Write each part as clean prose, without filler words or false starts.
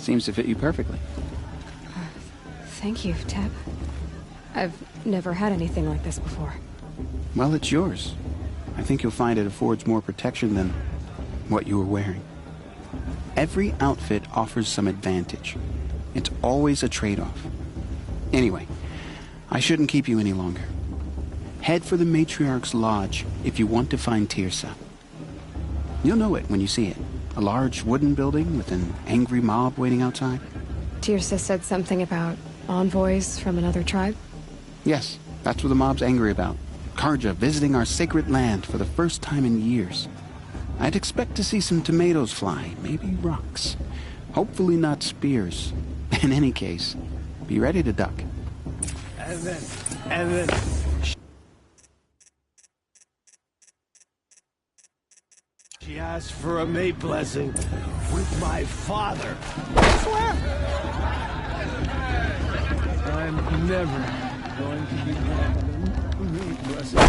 Seems to fit you perfectly. Thank you, Teb. I've never had anything like this before. Well, it's yours. I think you'll find it affords more protection than what you were wearing. Every outfit offers some advantage. It's always a trade-off. Anyway, I shouldn't keep you any longer. Head for the Matriarch's Lodge if you want to find Teersa. You'll know it when you see it. A large wooden building with an angry mob waiting outside. Teersa said something about envoys from another tribe? Yes, that's what the mob's angry about. Carja visiting our sacred land for the first time in years. I'd expect to see some tomatoes fly, maybe rocks. Hopefully not spears. In any case, be ready to duck. And then... She asked for a mate blessing with my father. I swear! I'm never going to be granted a mate blessing.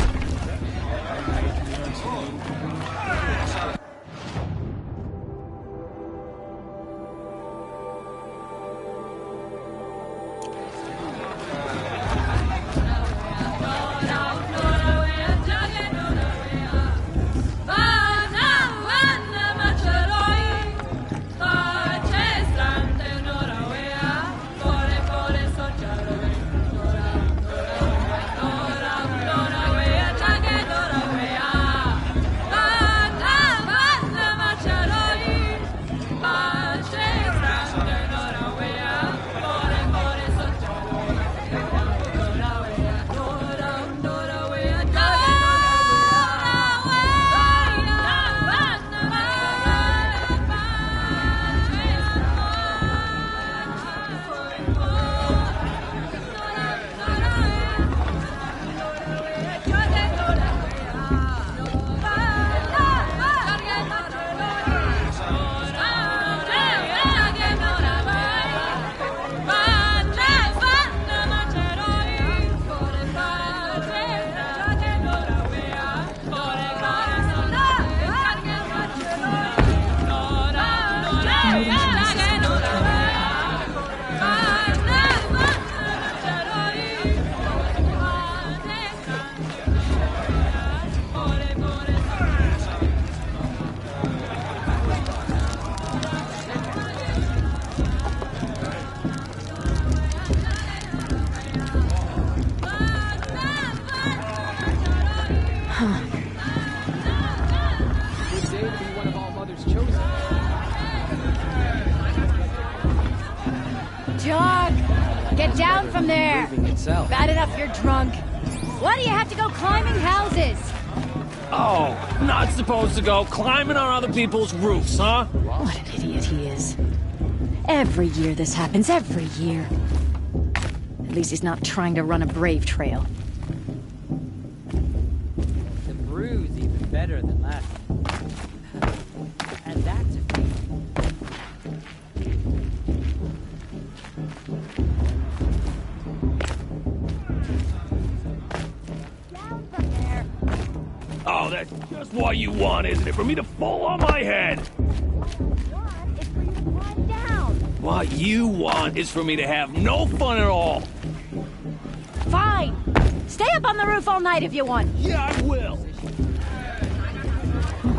Down from there! Bad enough you're drunk. Why do you have to go climbing houses? Oh, not supposed to go climbing on other people's roofs, huh? What an idiot he is. Every year this happens, every year. At least he's not trying to run a brave trail. The brew's even better than last. And that's a feat. Oh, that's just what you want, isn't it? For me to fall on my head. What you want is for me to have no fun at all. Fine. Stay up on the roof all night if you want. Yeah, I will.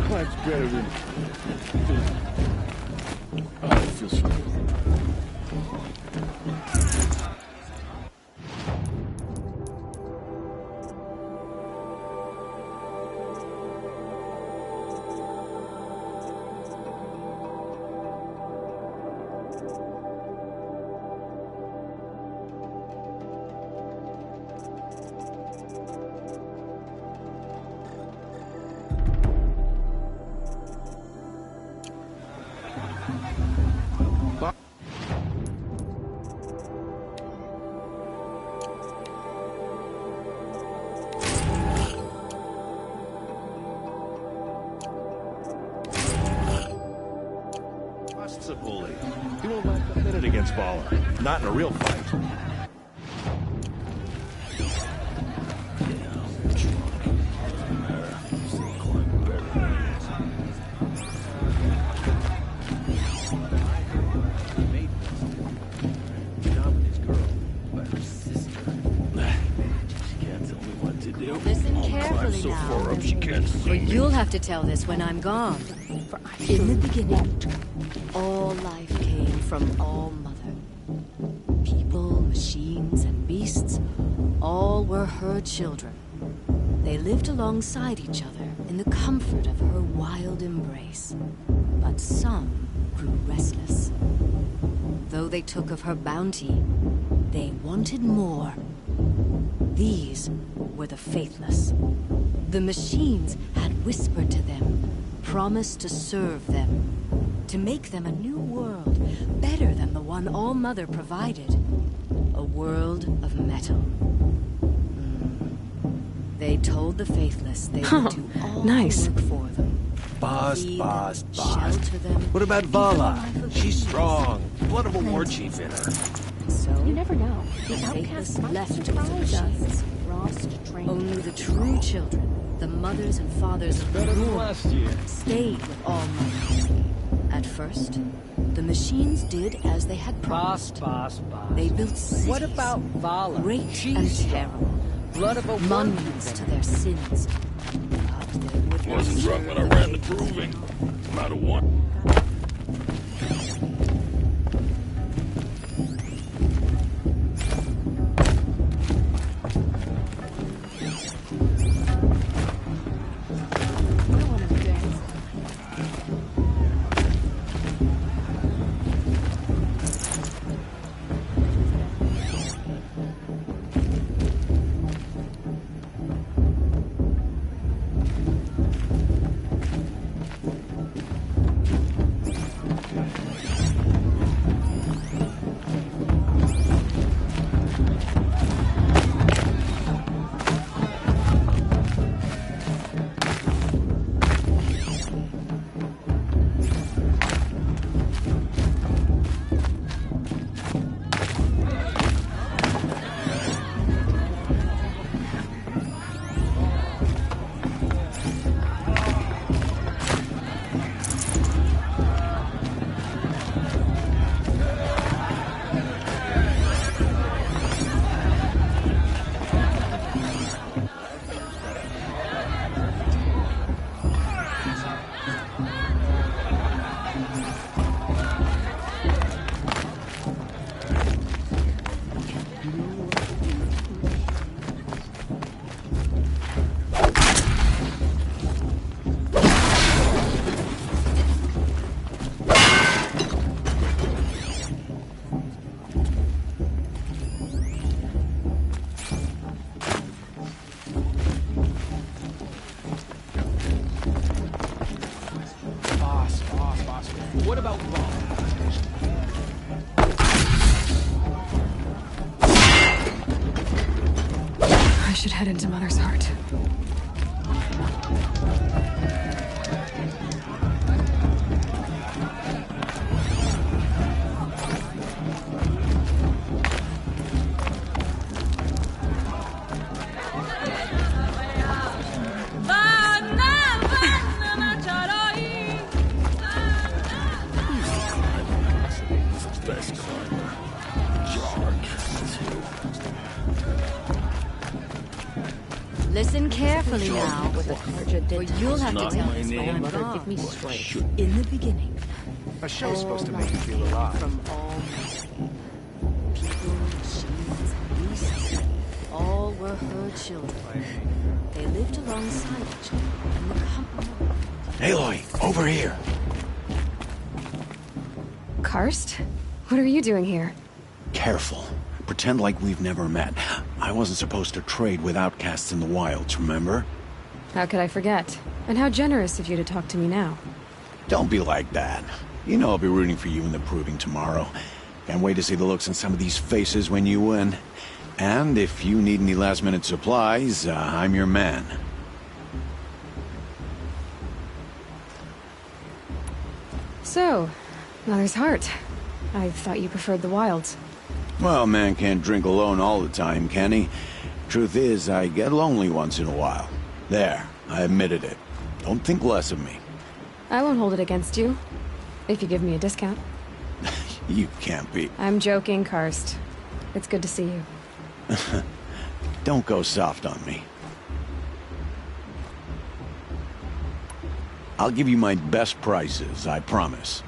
Much better than... Oh, it feels so good. Bust's a bully. He won't last a minute against Baller. Not in a real fight. Listen carefully now. For you'll have to tell this when I'm gone. For in the beginning, all life came from All Mother. People, machines, and beasts, all were her children. They lived alongside each other in the comfort of her wild embrace. But some grew restless. Though they took of her bounty, they wanted more. These were the faithless. The machines had whispered to them, promised to serve them, to make them a new world, better than the one All Mother provided. A world of metal. They told the faithless they would do all nice. the work for them. Boss, Feed boss, them, boss. shelter them, What about give them a Vala? life of She's ease. strong. Blood of a war chief in her. So You never know. The the faithless outcast might left with the surprise us. machines. Frost trained. Only the true children, the mothers and fathers of the world, Last year. stayed with All Mother. At first, the machines did as they had Boss, promised. boss, boss. They built cities, What about Vala? great She's and strong. terrible, Blood of a monuments to their sins. But they would not Wasn't drunk serve when I the ran the faithless. proving. I'm out of one. One of the days. What about Vala? I should head into Mother's Heart. Best climber. Jark. Listen carefully now, What the Carja or did to you'll us. have to Not tell my this when name. I'm Mother, gone. give me strength. In the beginning, A show's supposed to all make you feel life alive. came from all people, machines, and beasts. All were her children. They lived alongside each other in the company. Aloy, over here. Karst? What are you doing here? Careful. Pretend like we've never met. I wasn't supposed to trade with outcasts in the wilds, remember? How could I forget? And how generous of you to talk to me now. Don't be like that. You know I'll be rooting for you in the proving tomorrow. Can't wait to see the looks on some of these faces when you win. And if you need any last-minute supplies, I'm your man. So, Mother's Heart. I thought you preferred the wilds. Well, a man can't drink alone all the time, can he? Truth is, I get lonely once in a while. There, I admitted it. Don't think less of me. I won't hold it against you. If you give me a discount. You can't be. I'm joking, Karst. It's good to see you. Don't go soft on me. I'll give you my best prices, I promise.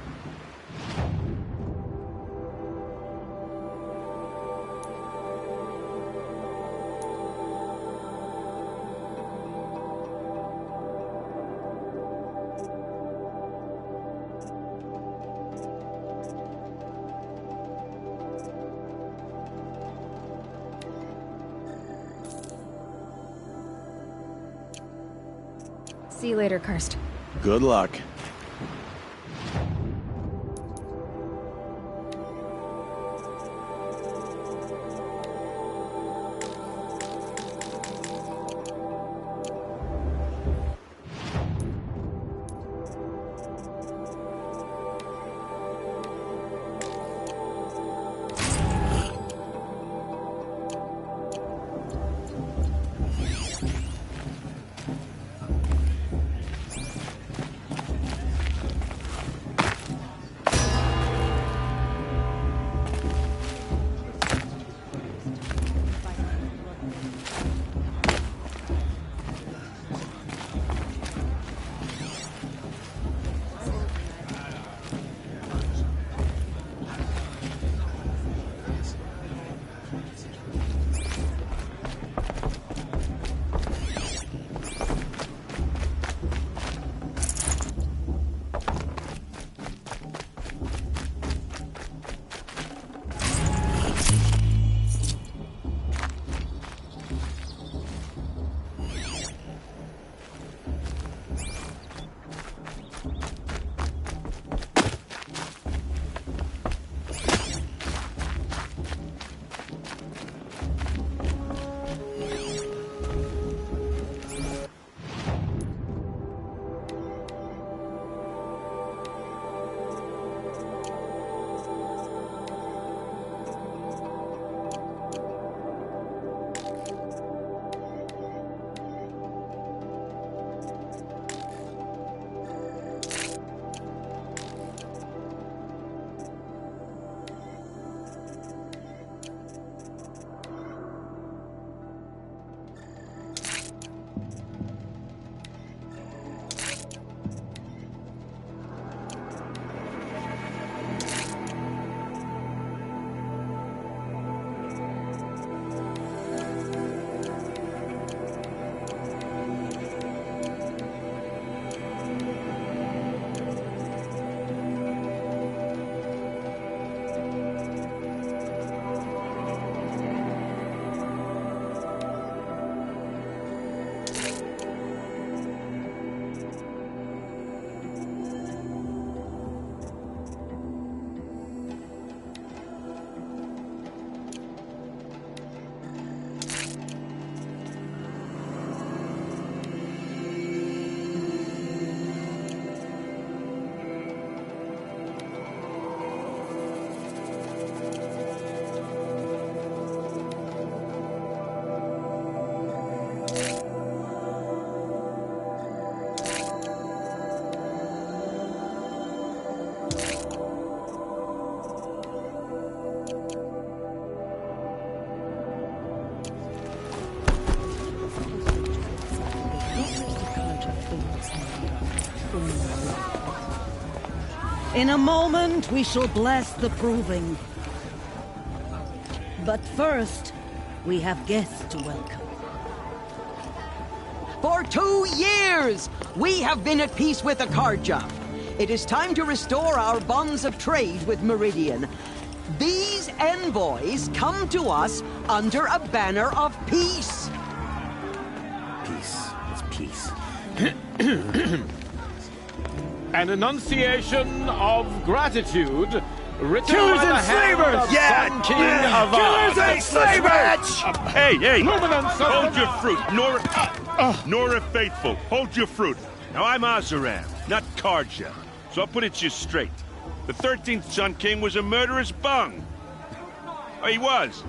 See you later, Karst. Good luck. In a moment, we shall bless the proving. But first, we have guests to welcome. For 2 years, we have been at peace with Akarja. It is time to restore our bonds of trade with Meridian. These envoys come to us under a banner of peace. Peace. It's peace. An enunciation of gratitude written Killers by the and hand slavers! of Yeah! Sun King of Killers and slavers! Hey, hey! Luminance Hold your fruit, Nora Faithful. Hold your fruit. Now I'm Azaram, not Karja, so I'll put it to you straight. The 13th Sun King was a murderous bung. Oh, he was.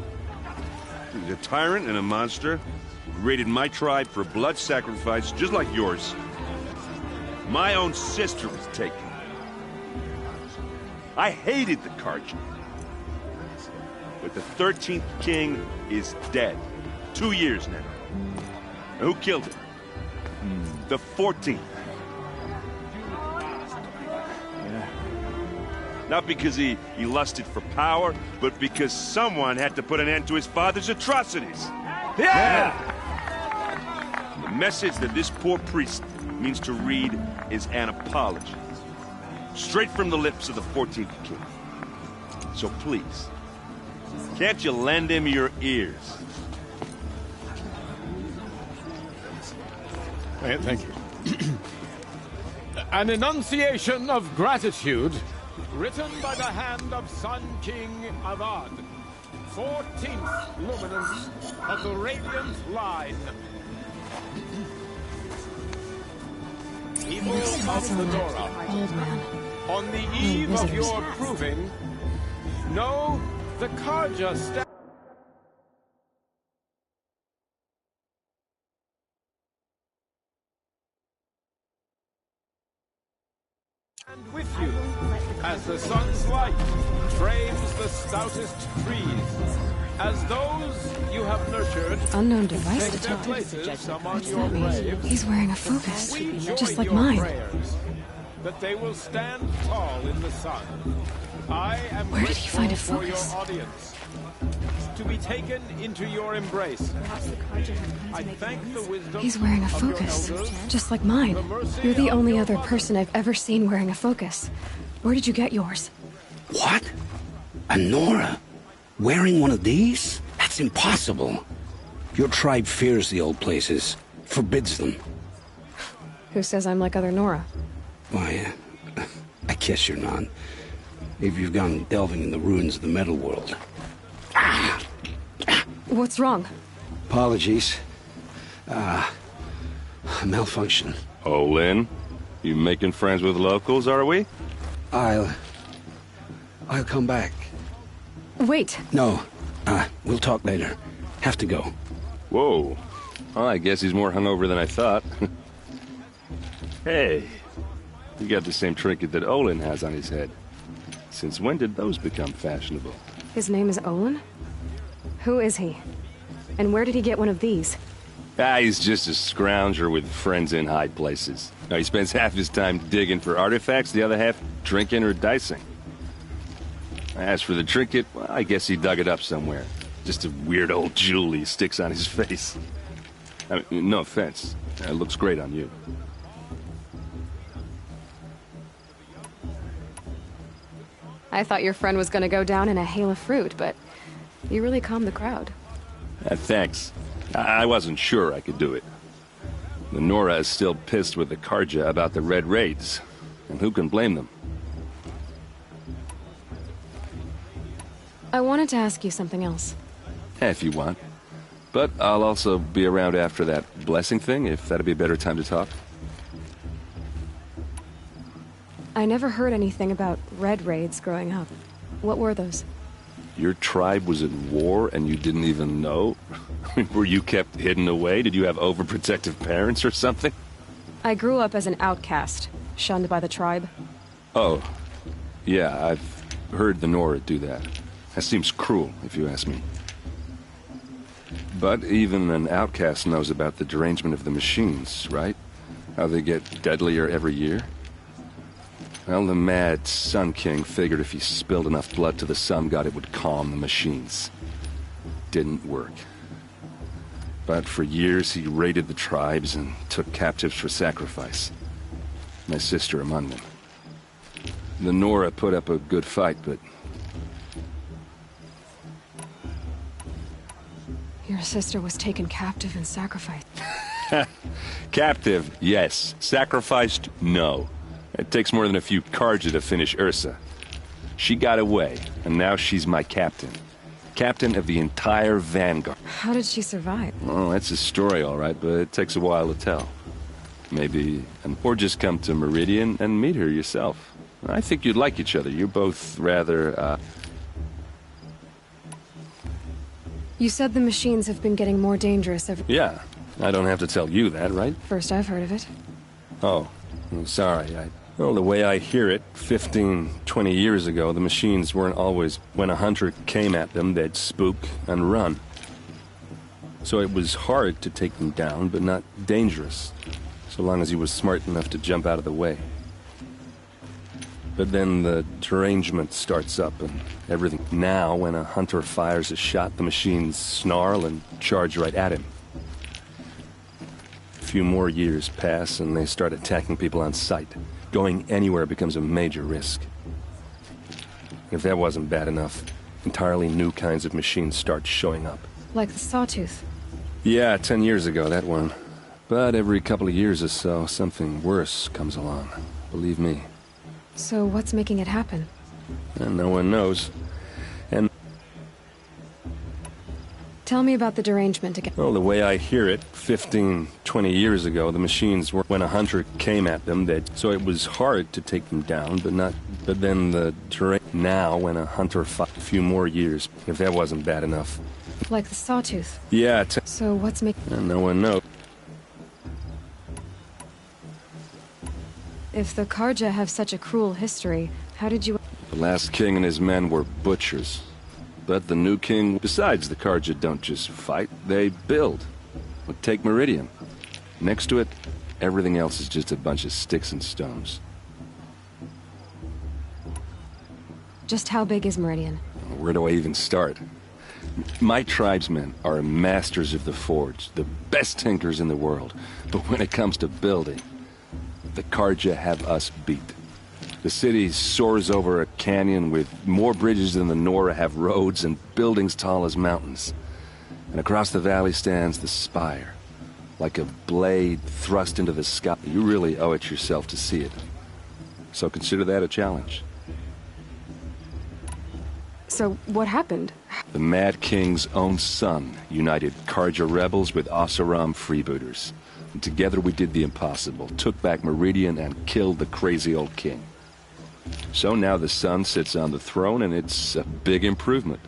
He was a tyrant and a monster who raided my tribe for blood sacrifice, just like yours. My own sister was taken. I hated the Karja. But the 13th king is dead. 2 years now. And who killed him? The 14th. Not because he lusted for power, but because someone had to put an end to his father's atrocities. Yeah! The message that this poor priest means to read is an apology. Straight from the lips of the 14th king. So please, can't you lend him your ears? Thank you. An enunciation of gratitude written by the hand of Sun King Avad, 14th luminance of the Radiant Line. People of the Nora, on the eve of your proving, know the Carja stand with you as the sun's light frames the stoutest trees, as those you have nurtured. Unknown device take their detected. places among What's your that mean? graves. He's wearing a focus, We just join like your mine. prayers that they will stand tall in the sun. I am Where did he find a grateful for focus? your audience, to be taken into your embrace. I thank the wisdom He's wearing a of your focus, elders, just like mine. the mercy You're the of only your other mother. person I've ever seen wearing a focus. Where did you get yours? What? A Nora? Wearing one of these? That's impossible. Your tribe fears the old places, forbids them. Who says I'm like other Nora? Why, I guess you're not. Maybe you've gone delving in the ruins of the metal world. What's wrong? Apologies. Malfunction. Oh, Lynn, you making friends with locals, are we? I'll come back. Wait. No, we'll talk later. Have to go. Whoa. Well, I guess he's more hungover than I thought. Hey, you got the same trinket that Olin has on his head. Since when did those become fashionable? His name is Olin? Who is he? And where did he get one of these? He's just a scrounger with friends in high places. Now, he spends half his time digging for artifacts, the other half drinking or dicing. As for the trinket, well, I guess he dug it up somewhere. Just a weird old jewel he sticks on his face. I mean, no offense. It looks great on you. I thought your friend was gonna go down in a hail of fruit, but you really calmed the crowd. Thanks. I wasn't sure I could do it. The Nora is still pissed with the Carja about the Red Raids, and who can blame them? I wanted to ask you something else. If you want. But I'll also be around after that blessing thing, if that'd be a better time to talk. I never heard anything about Red Raids growing up. What were those? Your tribe was at war and you didn't even know? Were you kept hidden away? Did you have overprotective parents or something? I grew up as an outcast, shunned by the tribe. Oh, yeah, I've heard the Nora do that. That seems cruel, if you ask me. But even an outcast knows about the derangement of the machines, right? How they get deadlier every year? Well, the mad Sun King figured if he spilled enough blood to the Sun God, it would calm the machines. Didn't work. But for years, he raided the tribes and took captives for sacrifice. My sister among them. The Nora put up a good fight, but... Your sister was taken captive and sacrificed. Captive, yes. Sacrificed, no. It takes more than a few Carja to finish Ursa. She got away, and now she's my captain. Captain of the entire Vanguard. How did she survive? Oh, that's a story, all right, but it takes a while to tell. Maybe, or just come to Meridian and meet her yourself. I think you'd like each other. You're both rather, You said the machines have been getting more dangerous every... Yeah, I don't have to tell you that, right? First I've heard of it. Oh, I'm sorry. Well, the way I hear it, 15, 20 years ago, the machines weren't always... When a hunter came at them, they'd spook and run. So it was hard to take them down, but not dangerous. So long as he was smart enough to jump out of the way. But then the derangement starts up and everything. Now, when a hunter fires a shot, the machines snarl and charge right at him. A few more years pass and they start attacking people on sight. Going anywhere becomes a major risk. If that wasn't bad enough, entirely new kinds of machines start showing up. Like the Sawtooth. Yeah, 10 years ago, that one. But every couple of years or so, something worse comes along. Believe me. So what's making it happen? And no one knows. And... Tell me about the derangement again. Well, the way I hear it, 15, 20 years ago, the machines were... When a hunter came at them, so it was hard to take them down, but not... But then the terrain... Now, when a hunter fought a few more years, if that wasn't bad enough. Like the Sawtooth. Yeah, so what's making... And no one knows. If the Karja have such a cruel history, how did you... The last king and his men were butchers. But the new king... Besides, the Karja don't just fight, they build. But take Meridian. Next to it, everything else is just a bunch of sticks and stones. Just how big is Meridian? Where do I even start? My tribesmen are masters of the forge, the best tinkers in the world. But when it comes to building, the Karja have us beat. The city soars over a canyon with more bridges than the Nora have roads and buildings tall as mountains. And across the valley stands the spire, like a blade thrust into the sky. You really owe it yourself to see it. So consider that a challenge. So what happened? The Mad King's own son united Karja rebels with Oseram freebooters. And together we did the impossible, took back Meridian and killed the crazy old king. So now the son sits on the throne and it's a big improvement.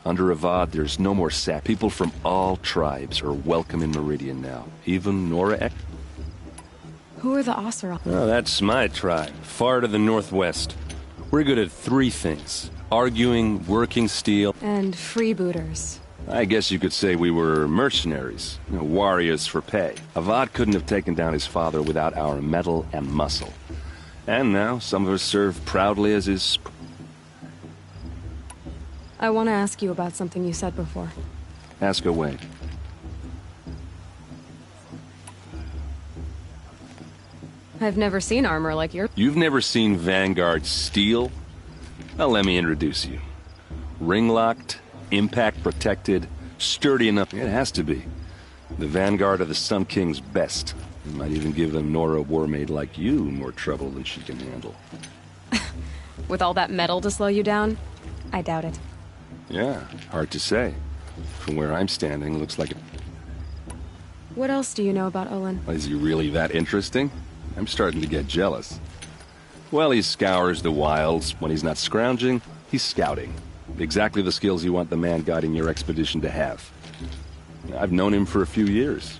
Under Avad, there's no more sack. People from all tribes are welcome in Meridian now, even Nora Ek. Who are the Oseram? Oh, that's my tribe, far to the northwest. We're good at three things: arguing, working steel, and freebooters. I guess you could say we were mercenaries, warriors for pay. Avad couldn't have taken down his father without our metal and muscle. And now some of us serve proudly as his... I want to ask you about something you said before. Ask away. I've never seen armor like yours. You've never seen Vanguard steel? Well, let me introduce you. Ring-locked, impact-protected, sturdy enough. It has to be. The Vanguard of the Sun King's best. You might even give a Nora warmaid like you more trouble than she can handle. With all that metal to slow you down? I doubt it. Yeah, hard to say. From where I'm standing, looks like it. What else do you know about Olin? Is he really that interesting? I'm starting to get jealous. Well, he scours the wilds. When he's not scrounging, he's scouting. Exactly the skills you want the man guiding your expedition to have. I've known him for a few years.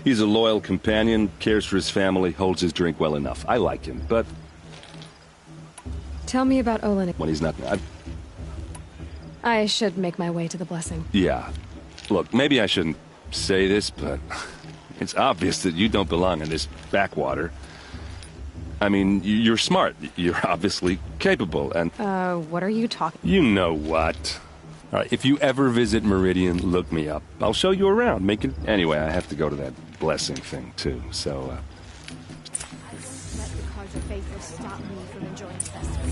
He's a loyal companion, cares for his family, holds his drink well enough. I like him, but... Tell me about Olin. When he's not... I should make my way to the blessing. Yeah. Look, maybe I shouldn't say this, but... It's obvious that you don't belong in this backwater. I mean, you're smart. You're obviously capable, and... what are you talking... You know what. All right, if you ever visit Meridian, look me up. I'll show you around, make it... Anyway, I have to go to that blessing thing, too, so, Let the Karja faithful stop me from enjoying the festival.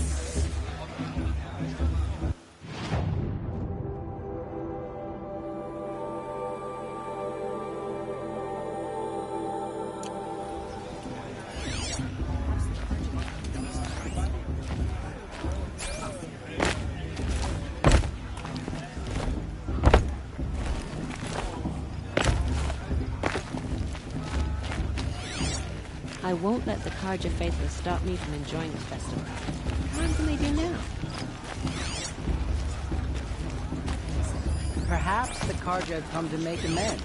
I won't let the Karja faithful stop me from enjoying the festival. What can they do now? Perhaps the Karja have come to make amends.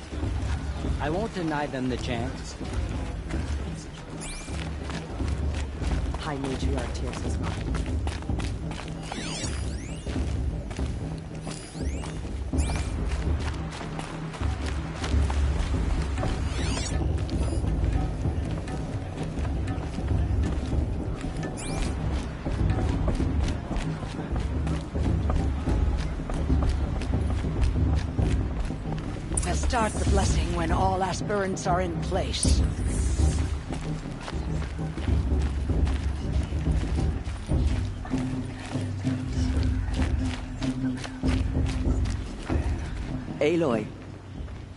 I won't deny them the chance. High Matriarch Tears' mind. Start the blessing when all aspirants are in place. Aloy,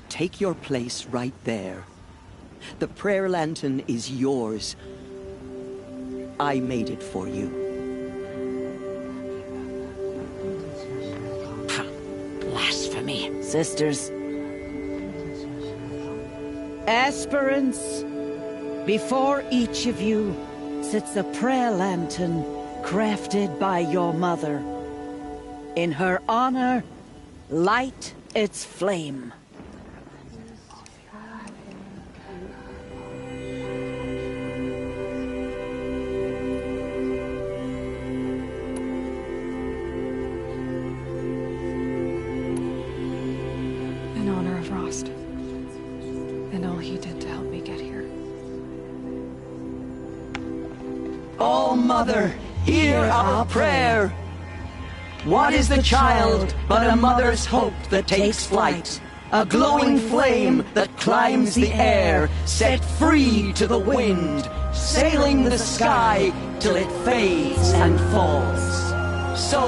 take your place right there. The prayer lantern is yours. I made it for you. Blasphemy. Sisters. Aspirants, before each of you sits a prayer lantern crafted by your mother. In her honor, light its flame. In honor of Rost. And all he did to help me get here. Oh, Mother, hear our prayer. What is the child but a mother's hope that takes flight? A glowing flame that climbs the air, set free to the wind, sailing the sky till it fades and falls. So,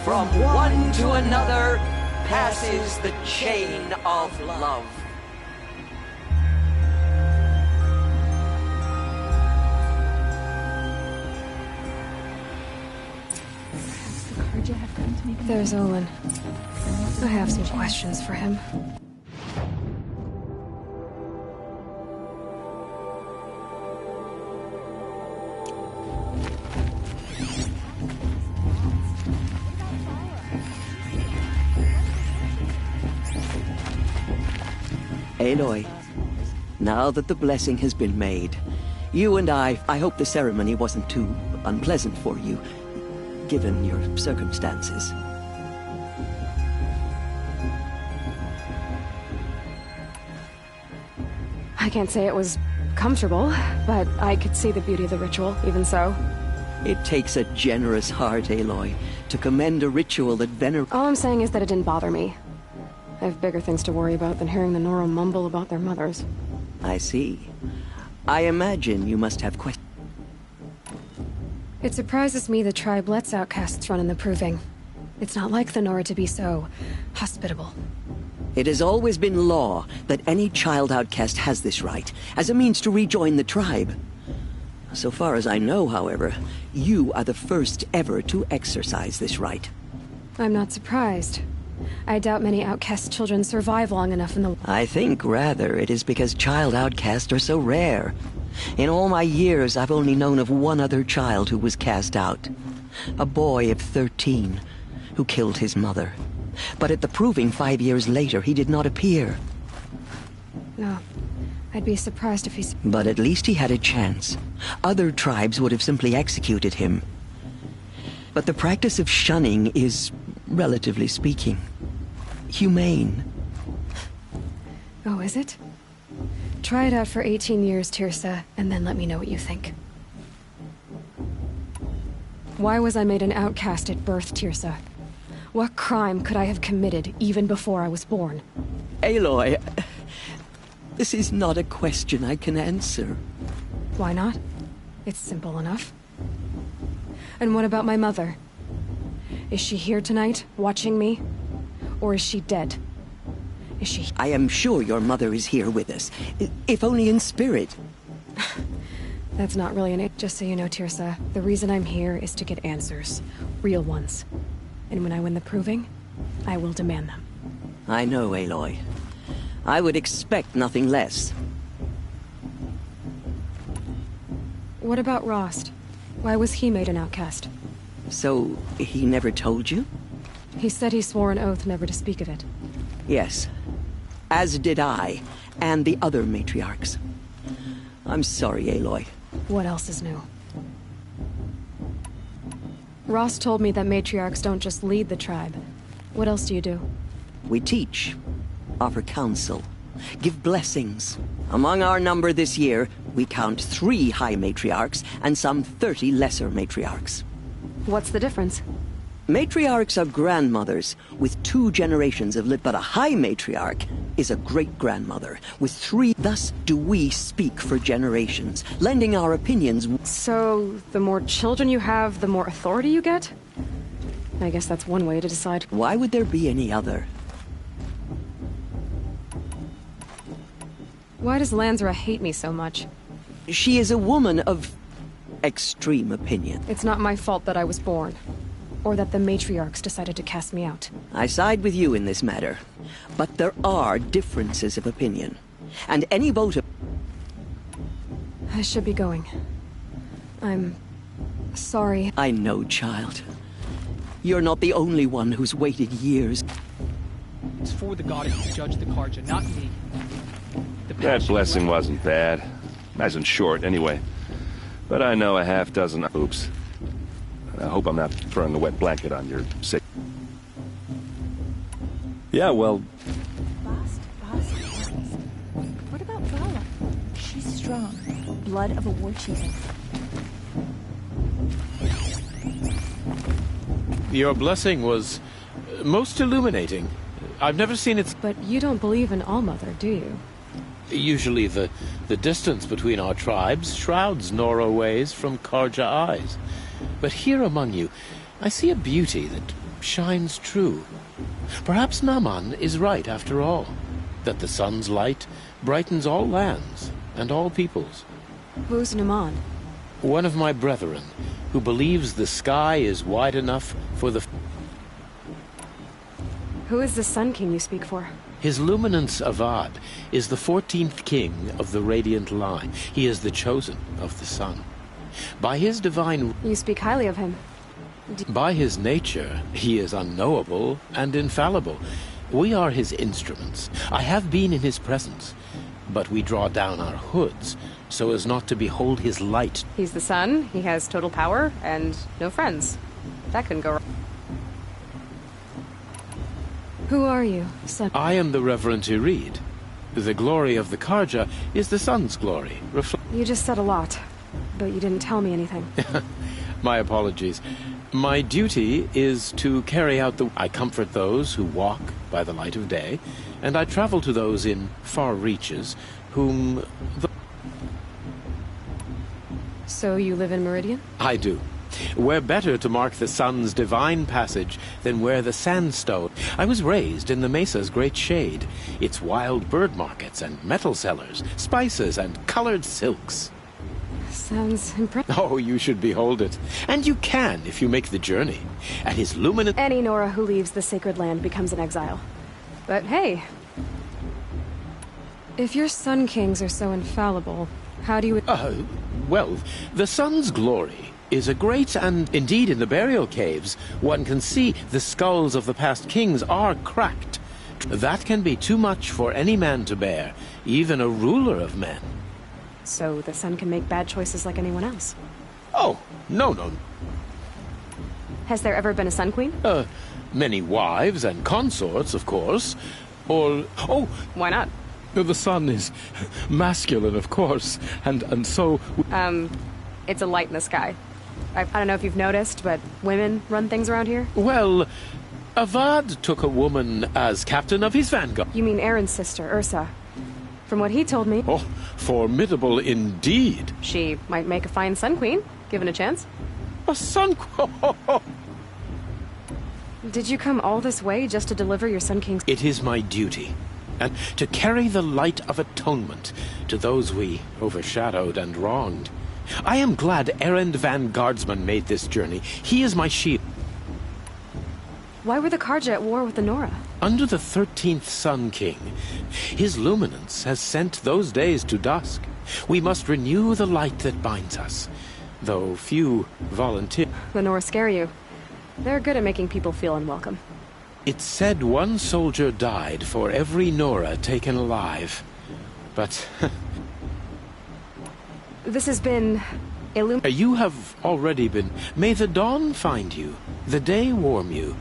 from one to another, passes the chain of love. There's Olin. I have some questions for him. Aloy, now that the blessing has been made, you and I hope the ceremony wasn't too unpleasant for you, given your circumstances. I can't say it was comfortable, but I could see the beauty of the ritual, even so. It takes a generous heart, Aloy, to commend a ritual that All I'm saying is that it didn't bother me. I have bigger things to worry about than hearing the Nora mumble about their mothers. I see. I imagine you must have questions. It surprises me the tribe lets outcasts run in the Proving. It's not like the Nora to be so hospitable. It has always been law that any child outcast has this right, as a means to rejoin the tribe. So far as I know, however, you are the first ever to exercise this right. I'm not surprised. I doubt many outcast children survive long enough in the... I think, rather, it is because child outcasts are so rare. In all my years, I've only known of one other child who was cast out. A boy of 13, who killed his mother. But at the Proving 5 years later, he did not appear. No. I'd be surprised if he's... But at least he had a chance. Other tribes would have simply executed him. But the practice of shunning is, relatively speaking, humane. Oh, is it? Try it out for 18 years, Teersa, and then let me know what you think. Why was I made an outcast at birth, Teersa? What crime could I have committed even before I was born? Aloy, this is not a question I can answer. Why not? It's simple enough. And what about my mother? Is she here tonight, watching me? Or is she dead? Is she... I am sure your mother is here with us, if only in spirit. That's not really an... Just so you know, Teersa, the reason I'm here is to get answers. Real ones. And when I win the Proving, I will demand them. I know, Aloy. I would expect nothing less. What about Rost? Why was he made an outcast? So, he never told you? He said he swore an oath never to speak of it. Yes. As did I, and the other matriarchs. I'm sorry, Aloy. What else is new? Rost told me that matriarchs don't just lead the tribe. What else do you do? We teach, offer counsel, give blessings. Among our number this year, we count 3 high matriarchs and some 30 lesser matriarchs. What's the difference? Matriarchs are grandmothers with 2 generations of but a high matriarch is a great-grandmother with 3. Thus do we speak for generations, lending our opinions. So, the more children you have, the more authority you get? I guess that's one way to decide. Why would there be any other? Why does Lansra hate me so much? She is a woman of extreme opinion. It's not my fault that I was born, or that the matriarchs decided to cast me out. I side with you in this matter, but there are differences of opinion, and any vote of... I should be going. I'm sorry. I know, child. You're not the only one who's waited years. It's for the goddess to judge the Carja, not me. That blessing wasn't bad. Wasn't short, anyway. But I know a half dozen... Oops. I hope I'm not throwing a wet blanket on your sick... Yeah, well... Bast. What about Vala? She's strong. Blood of a war chieftain. Your blessing was most illuminating. I've never seen it... But you don't believe in Allmother, do you? Usually the distance between our tribes shrouds Nora ways from Carja eyes. But here among you, I see a beauty that shines true. Perhaps Naman is right after all, that the sun's light brightens all lands and all peoples. Who's Naman? One of my brethren, who believes the sky is wide enough for the... Who is the Sun King you speak for? His Luminance Avad is the 14th king of the Radiant line. He is the chosen of the sun. By his divine... You speak highly of him. By his nature, he is unknowable and infallible. We are his instruments. I have been in his presence, but we draw down our hoods so as not to behold his light. He's the sun, he has total power, and no friends. That couldn't go wrong. Who are you, son? I am the Reverend Irid. The glory of the Carja is the sun's glory. You just said a lot, but you didn't tell me anything. My apologies. My duty is to carry out the... I comfort those who walk by the light of day, and I travel to those in far reaches whom the... So you live in Meridian? I do. Where better to mark the sun's divine passage than where the sandstone... I was raised in the mesa's great shade, its wild bird markets and metal cellars, spices and colored silks. Sounds impressive. Oh, you should behold it. And you can if you make the journey. At his luminous... Any Nora who leaves the sacred land becomes an exile. But hey, if your Sun Kings are so infallible, how do you... Well, the sun's glory is a great, and indeed in the burial caves, one can see the skulls of the past kings are cracked. That can be too much for any man to bear, even a ruler of men. So the sun can make bad choices like anyone else? Oh, no. Has there ever been a Sun Queen? Many wives and consorts, of course. Or... Oh! Why not? The sun is masculine, of course, and so... It's a light in the sky. I don't know if you've noticed, but women run things around here? Well, Avad took a woman as captain of his vanguard. You mean Aaron's sister, Ursa. From what he told me... Oh, formidable indeed. She might make a fine Sun Queen, given a chance. A Sun Queen? Did you come all this way just to deliver your Sun King's... It is my duty, and to carry the light of atonement to those we overshadowed and wronged. I am glad Erend Van Guardsman made this journey. He is my shield. Why were the Carja at war with the Nora? Under the 13th Sun King, his luminance has sent those days to dusk. We must renew the light that binds us, though few volunteer. The Nora scare you. They're good at making people feel unwelcome. It's said one soldier died for every Nora taken alive. But... This has been... You have already been... May the dawn find you, the day warm you.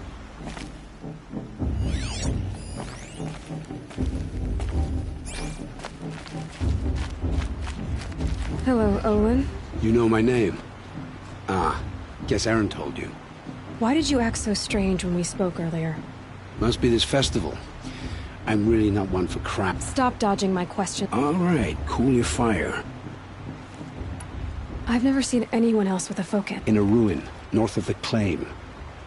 Hello, Olin. You know my name? Ah, guess Aaron told you. Why did you act so strange when we spoke earlier? Must be this festival. I'm really not one for crap. Stop dodging my question. All right, cool your fire. I've never seen anyone else with a focus. In a ruin, north of the Claim.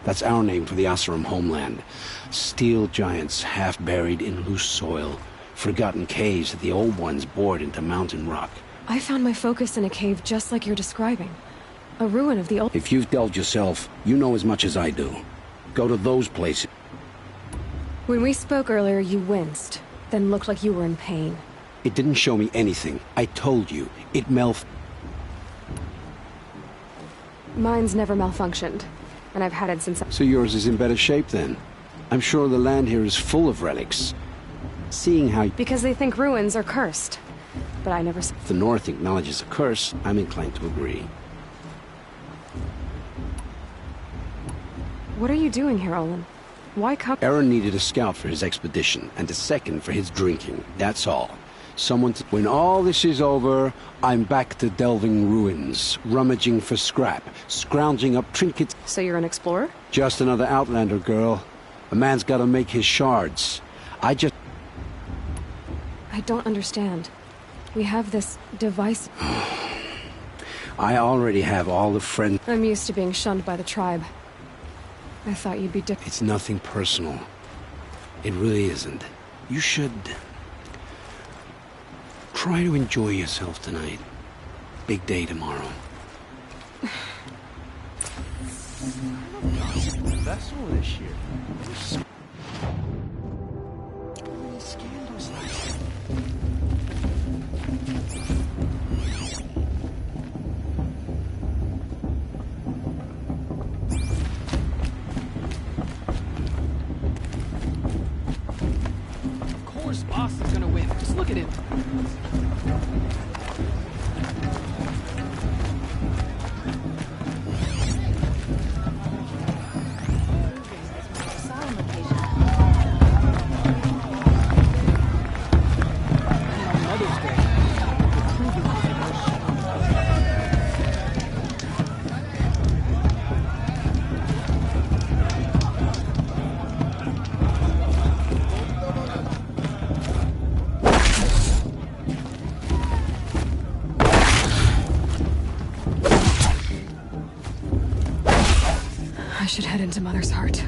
That's our name for the Oseram homeland. Steel giants half buried in loose soil. Forgotten caves that the old ones bored into mountain rock. I found my focus in a cave just like you're describing. A ruin of the old... If you've delved yourself, you know as much as I do. Go to those places. When we spoke earlier, you winced, then looked like you were in pain. It didn't show me anything. I told you. It Mine's never malfunctioned, and I've had it since... So yours is in better shape then? I'm sure the land here is full of relics. Seeing how... Because they think ruins are cursed. But I never... If the North acknowledges a curse, I'm inclined to agree. What are you doing here, Olin? Why come... Aaron needed a scout for his expedition, and a second for his drinking. That's all. Someone to... When all this is over, I'm back to delving ruins, rummaging for scrap, scrounging up trinkets... So you're an explorer? Just another Outlander, girl. A man's gotta make his shards. I don't understand. We have this device... I already have all the friends... I'm used to being shunned by the tribe. I thought you'd be It's nothing personal. It really isn't. You should... try to enjoy yourself tonight. Big day tomorrow. Vessel this year. Scandals like Of course, Boston's gonna win. Just look at him. I should head into Mother's Heart.